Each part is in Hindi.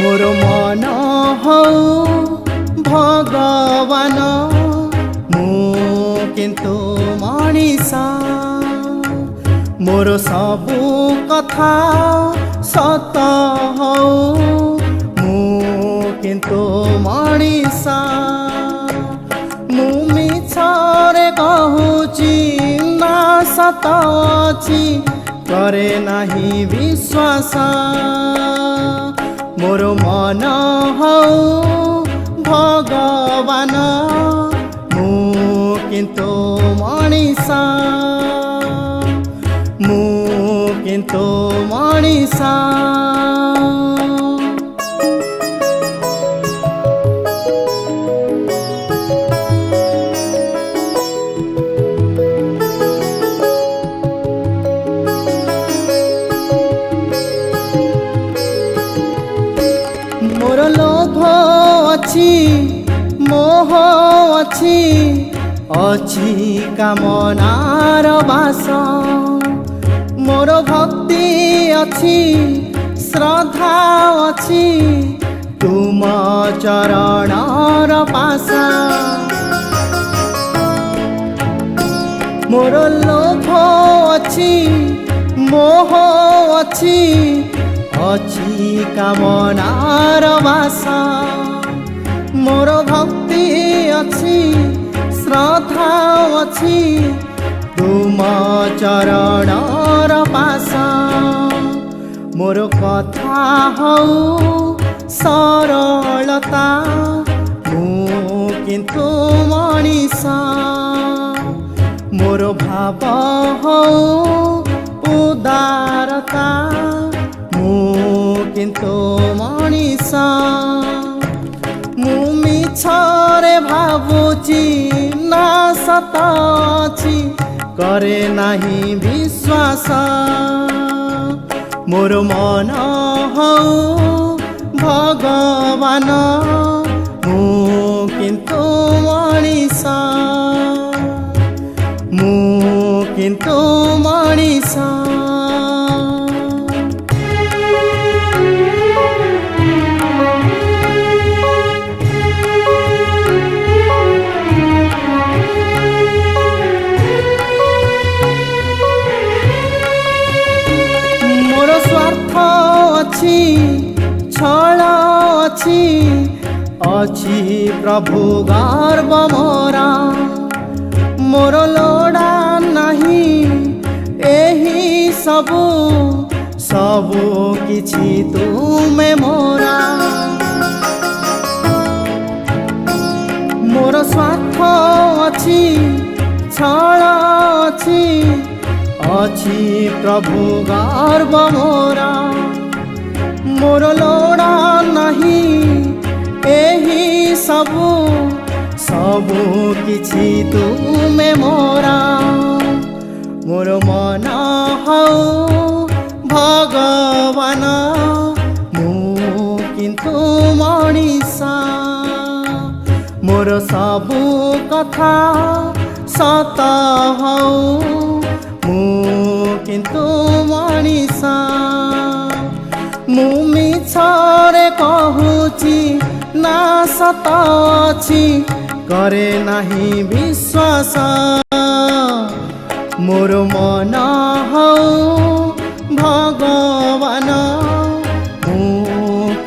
मोर मन हऊ भगवान मु किंतु मनीषा मोर सबु कथा सत हऊ मु किंतु मनीषा मु मिछरे कहूची ना सत अछि करे नहीं विश्वास मोर मन हऊ भगवान मु किंतु मनीषा मु किंतु मनीषा मोर लोभ अछि मोह अछि अछि कामनार बास मोर भक्ति अछि श्रद्धा अछि तुम चरणर पास मोर लोभ अछि मोह अछि अछि कामनार बासा मोर भक्ति अछि श्रद्धा अछि तुम चरणर पासा मोर कथा हऊ सरलता मु किंतु मनीषा मोर भाव हऊ उदारता किंतु मनीषा मु मिछरे भावुची ना सत अछि करे नहीं विश्वास मोर मन हऊ भगवान मु किंतु मनीषा मु किंतु मनीषा छल अछि अछि प्रभु गर्व मोरा मोर लोड़ा नहीं एही सबु सबु किछि तुमे मोरा मोर स्वार्थ अछि छल अछि अछि प्रभु गर्व मोरा मोर लोड़ा नहीं एही सबु सबु किछि तुमे मोरा मोर मन हऊ भगवान मु किंतु मनीषा मोर सबु कथा सत हऊ मु किंतु मनीषा मु मिछरे कहूची ना सत अछि करे नहीं विश्वास मोर मन हऊ भगवान मु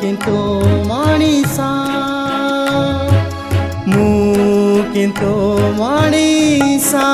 किंतु मनीषा मु किंतु मनीषा।